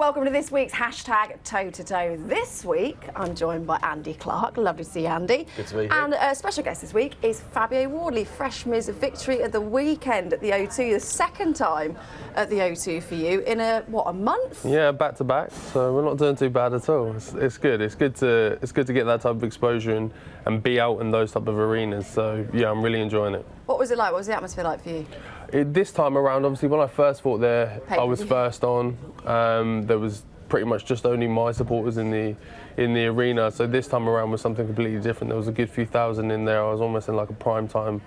welcome to this week's hashtag Toe to Toe. This week, I'm joined by Andy Clarke. Lovely to see you, Andy. Good to be here. And a special guest this week is Fabio Wardley, fresh from his victory at the weekend at the O2, the second time at the O2 for you in a month? Yeah, back to back. So we're not doing too bad at all. It's good. It's good to get that type of exposure and be out in those type of arenas. So yeah, I'm really enjoying it. What was it like? What was the atmosphere like for you? This time around, obviously, when I first fought there, I was first on. There was pretty much just only my supporters in the arena. So this time around was something completely different. There was a good few thousand in there. I was almost in like a prime time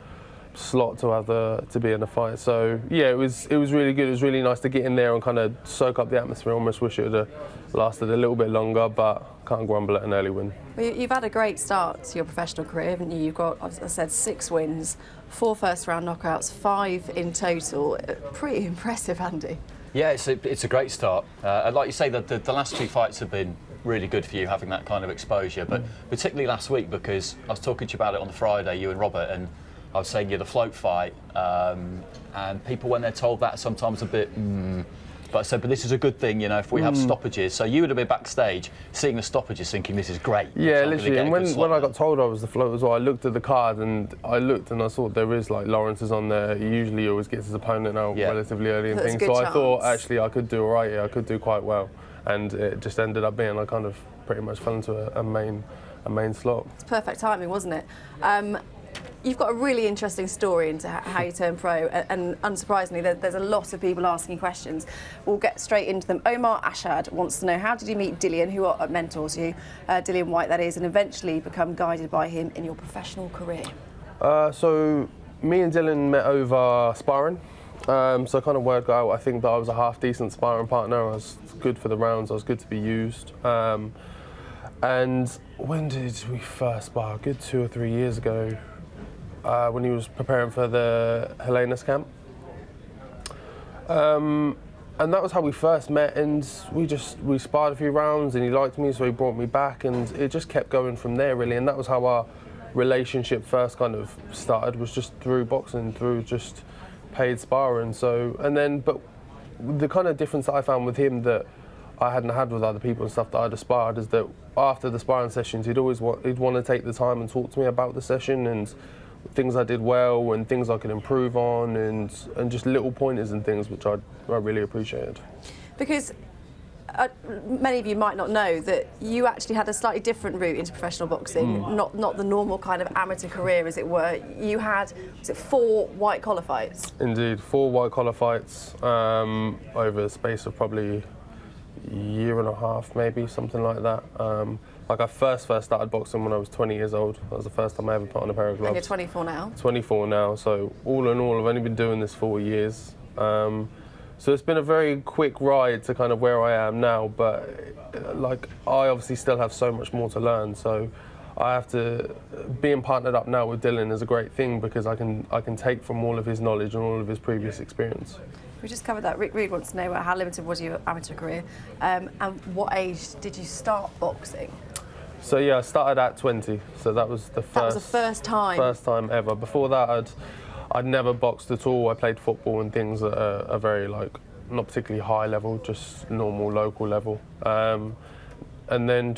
slot to be in a fight. So yeah, it was really good. It was really nice to get in there and kind of soak up the atmosphere. I almost wish it would have lasted a little bit longer, but can't grumble at an early win. Well, you've had a great start to your professional career, haven't you? You've got, as I said, 6 wins, 4 first-round knockouts, 5 in total. Pretty impressive, Andy. Yeah, it's a great start. Like you say, the last 2 fights have been really good for you, having that kind of exposure, but particularly last week, because I was talking to you about it on the Friday, you and Robert, and I was saying, the float fight, and people, when they're told that, sometimes a bit, But I said, but this is a good thing, if we have stoppages. So you would have been backstage, seeing the stoppages, thinking this is great. Yeah, literally. And when I got told I was the float as well, I looked at the card and I saw there is like Lawrence is on there. He usually always gets his opponent out relatively early and things. So I thought actually I could do all right here. I could do quite well, and it just ended up being I kind of pretty much fell into a main slot. It's perfect timing, wasn't it? You've got a really interesting story into how you turned pro, and unsurprisingly, there's a lot of people asking questions. We'll get straight into them. Omar Ashad wants to know, how did you meet Dillian, who mentors you, Dillian Whyte that is, and eventually become guided by him in your professional career? So me and Dillian met over sparring. So kind of worked out, I think that I was a half-decent sparring partner. I was good for the rounds, I was good to be used. And when did we first spar? A good 2 or 3 years ago. When he was preparing for the Helena's camp. And that was how we first met, and we sparred a few rounds and he liked me, so he brought me back, and it just kept going from there really, and that was how our relationship first kind of started, was just through boxing, through just paid sparring. But the kind of difference that I found with him that I hadn't had with other people and stuff that I'd aspired is that after the sparring sessions he'd want to take the time and talk to me about the session and things I did well and things I could improve on, and just little pointers and things which I really appreciated. Because many of you might not know that you actually had a slightly different route into professional boxing, not the normal kind of amateur career, as it were. You had, was it 4 white collar fights? Indeed, 4 white collar fights over a space of probably a year and a half, maybe, something like that. I first started boxing when I was 20 years old. That was the first time I ever put on a pair of gloves. And you're 24 now? 24 now, so all in all, I've only been doing this 4 years. So it's been a very quick ride to kind of where I am now, but I obviously still have so much more to learn. So I have to, being partnered up now with Dillian is a great thing, because I can take from all of his knowledge and all of his previous experience. We just covered that. Rick Reed wants to know how limited was your amateur career, and what age did you start boxing? So yeah, I started at 20. So that was the first time. First time ever. Before that, I'd never boxed at all. I played football and things at a very not particularly high level, just normal local level. And then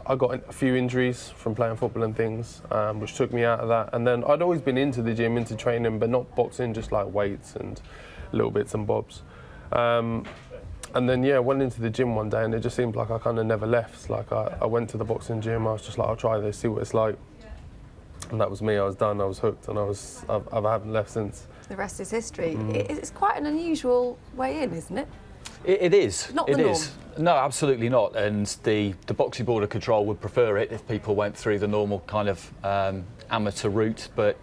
I got a few injuries from playing football and things, which took me out of that. And then I'd always been into the gym, into training, but not boxing, just like weights and little bits and bobs. And then I went into the gym one day and it just seemed like I kind of never left. I went to the boxing gym, I was just like, I'll try this, see what it's like. And that was me, I was done, I was hooked, and I haven't left since. The rest is history. It's quite an unusual way in, isn't it? It is. Not the norm. No, absolutely not. And the Boxing Board of Control would prefer it if people went through the normal kind of amateur route, but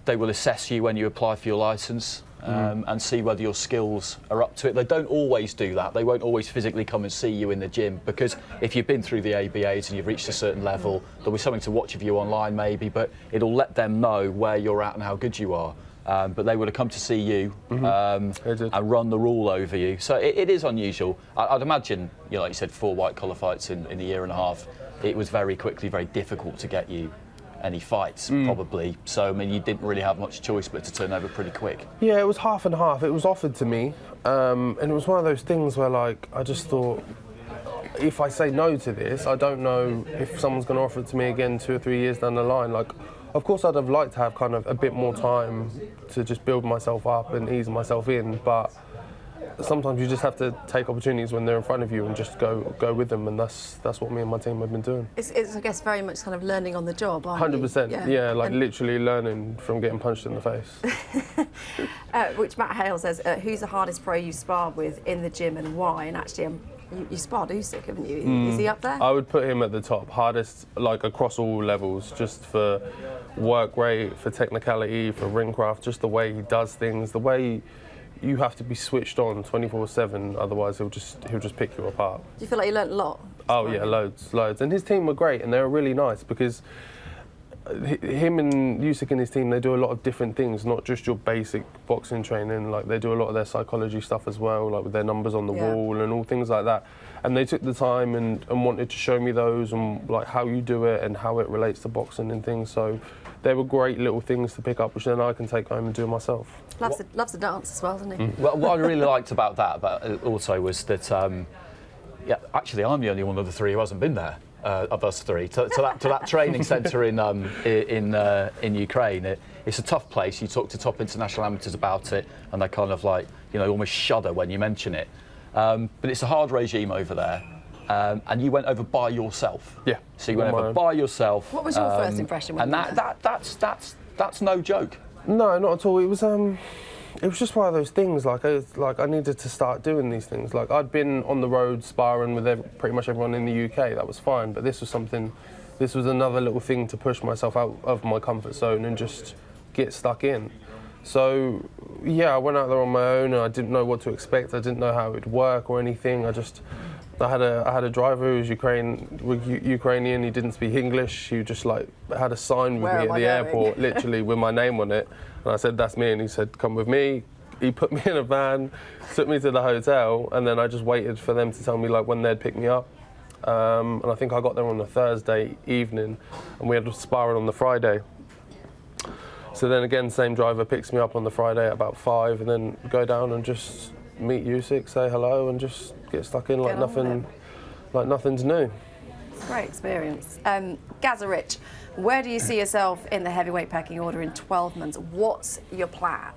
they will assess you when you apply for your licence. And see whether your skills are up to it. They don't always do that. They won't always physically come and see you in the gym, because if you've been through the ABAs and you've reached a certain level, there'll be something to watch of you online maybe, but it'll let them know where you're at and how good you are. But they would have come to see you and run the rule over you. So it is unusual. I'd imagine, like you said, 4 white collar fights in a year and a half. It was very quickly very difficult to get you any fights, probably. So, I mean, you didn't really have much choice but to turn over pretty quick. Yeah, it was half and half. It was offered to me, and it was one of those things where, like, I just thought, if I say no to this, I don't know if someone's going to offer it to me again 2 or 3 years down the line. Like, of course, I'd have liked to have kind of a bit more time to just build myself up and ease myself in, but sometimes you just have to take opportunities when they're in front of you and just go with them, and that's what me and my team have been doing. It's I guess, very much kind of learning on the job, aren't you? 100%, yeah, like literally learning from getting punched in the face. Which Matt Hale says, who's the hardest pro you sparred with in the gym and why? And actually, you sparred Usyk, haven't you? Is he up there? I would put him at the top, hardest, like across all levels, just for work rate, for technicality, for ring craft, just the way he does things, the way you have to be switched on 24/7, otherwise he'll just pick you apart. Do you feel like you learnt a lot? Oh yeah, loads. And his team were great, and they were really nice because him and Usyk and his team, they do a lot of different things, not just your basic boxing training. Like, they do a lot of their psychology stuff as well, like with their numbers on the wall and all things like that. And they took the time and wanted to show me those and like how you do it and how it relates to boxing and things. So they were great little things to pick up, which then I can take home and do myself. Loves to dance as well, doesn't he? Well, what I really liked about that also was that, actually, I'm the only one of the three who hasn't been there. Of us three, to that training centre in Ukraine. It's a tough place. You talk to top international amateurs about it, and they kind of like, almost shudder when you mention it. But it's a hard regime over there, and you went over by yourself. Yeah. So you went over by yourself. What was your first impression? And that's no joke. No, not at all. It was just one of those things. Like I needed to start doing these things. Like, I'd been on the road sparring with pretty much everyone in the UK. That was fine. But this was another little thing to push myself out of my comfort zone and just get stuck in. So yeah, I went out there on my own and I didn't know what to expect. I didn't know how it would work or anything. I had a driver who was Ukrainian. He didn't speak English. He just like had a sign with me at the airport, literally with my name on it. And I said, "That's me." And he said, "Come with me." He put me in a van, took me to the hotel, and then I just waited for them to tell me like when they'd pick me up. And I think I got there on a Thursday evening, and we had a sparring on the Friday. So then again, same driver picks me up on the Friday at about 5, and then go down and just meet Usyk, say hello, and just get stuck in like nothing's new. It's a great experience. Gazarich, where do you see yourself in the heavyweight pecking order in 12 months? What's your plan?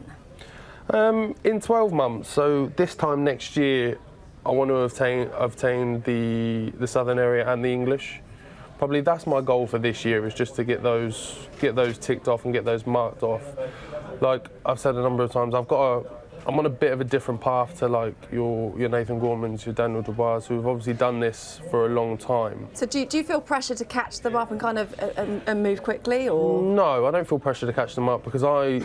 In 12 months, so this time next year, I want to obtain the Southern area and the English. Probably that's my goal for this year, is just to get those ticked off and get those marked off. Like I've said a number of times, I'm on a bit of a different path to like your Nathan Gormans, your Daniel Dubois, who've obviously done this for a long time. So do you feel pressure to catch them up and kind of and move quickly, or? No, I don't feel pressure to catch them up because I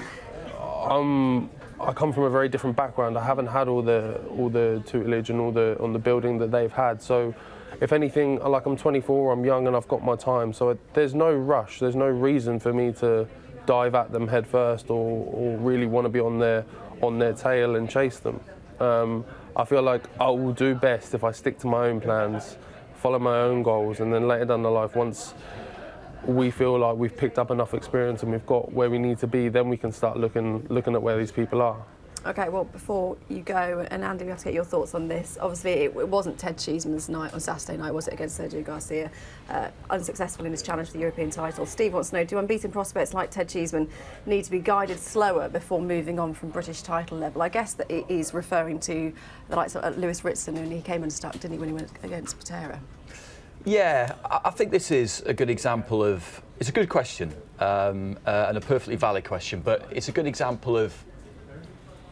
come from a very different background. I haven't had all the tutelage and all the building that they've had. So if anything, like, I'm 24, I'm young and I've got my time. So there's no rush. There's no reason for me to dive at them head first or really want to be on their tail and chase them. I feel like I will do best if I stick to my own plans, follow my own goals, and then later down the life, once we feel like we've picked up enough experience and we've got where we need to be, then we can start looking at where these people are. Okay, well, before you go, and Andy, we have to get your thoughts on this. Obviously, it wasn't Ted Cheeseman's night on Saturday night, was it, against Sergio Garcia? Unsuccessful in his challenge for the European title. Steve wants to know, do unbeaten prospects like Ted Cheeseman need to be guided slower before moving on from British title level? I guess that it is referring to the likes of Lewis Ritson, and he came unstuck, didn't he, when he went against Patera? Yeah, I think this is a good example of... It's a good question, and a perfectly valid question, but it's a good example of...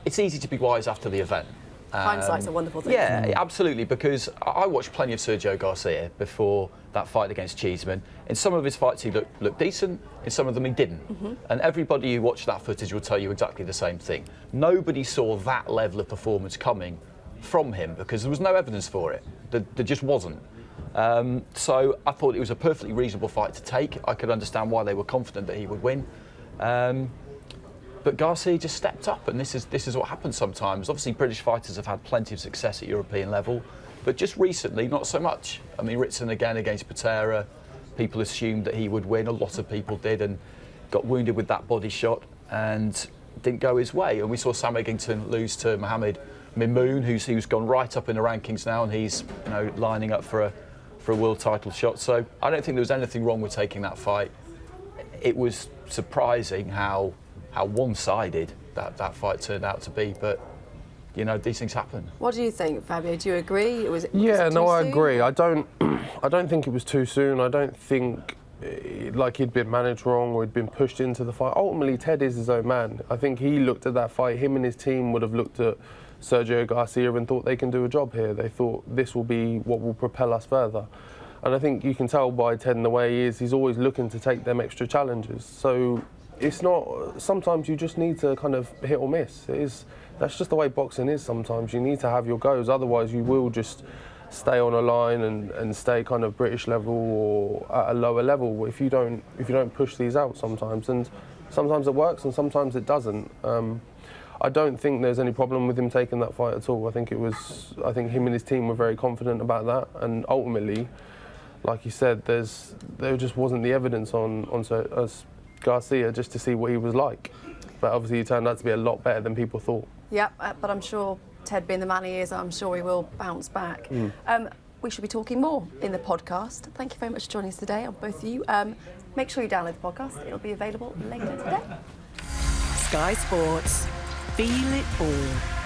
It's easy to be wise after the event. Hindsight's a wonderful thing. Yeah, absolutely, because I watched plenty of Sergio Garcia before that fight against Cheeseman. In some of his fights he looked decent, in some of them he didn't. Mm-hmm. And everybody who watched that footage will tell you exactly the same thing. Nobody saw that level of performance coming from him because there was no evidence for it. There just wasn't. So I thought it was a perfectly reasonable fight to take. I could understand why they were confident that he would win. But Garcia just stepped up, and this is what happens sometimes. Obviously, British fighters have had plenty of success at European level, but just recently, not so much. I mean, Ritson again against Patera, people assumed that he would win. A lot of people did, and got wounded with that body shot and didn't go his way. And we saw Sam Eggington lose to Mohamed Mimoun, who's gone right up in the rankings now, and he's lining up for a world title shot. So I don't think there was anything wrong with taking that fight. It was surprising how one-sided that fight turned out to be, but these things happen. What do you think, Fabio? Do you agree? Was it Yeah, too no, I soon? agree. I don't think it was too soon. I don't think like he'd been managed wrong or he'd been pushed into the fight. Ultimately, Ted is his own man. I think he looked at that fight. Him and his team would have looked at Sergio Garcia and thought they can do a job here. They thought this will be what will propel us further. And I think you can tell by Ted and the way he is, he's always looking to take them extra challenges. So it's not, sometimes you just need to kind of hit or miss. That's just the way boxing is sometimes. You need to have your goes, otherwise you will just stay on a line and stay kind of British level or at a lower level if you don't push these out sometimes. And sometimes it works and sometimes it doesn't. I don't think there's any problem with him taking that fight at all. I think him and his team were very confident about that, and ultimately, like you said, there just wasn't the evidence on Garcia just to see what he was like. But obviously he turned out to be a lot better than people thought. Yeah, but I'm sure Ted, being the man he is, I'm sure he will bounce back. We should be talking more in the podcast. Thank you very much for joining us today, on both of you. Make sure you download the podcast. It'll be available later today. Sky Sports. Feel it all.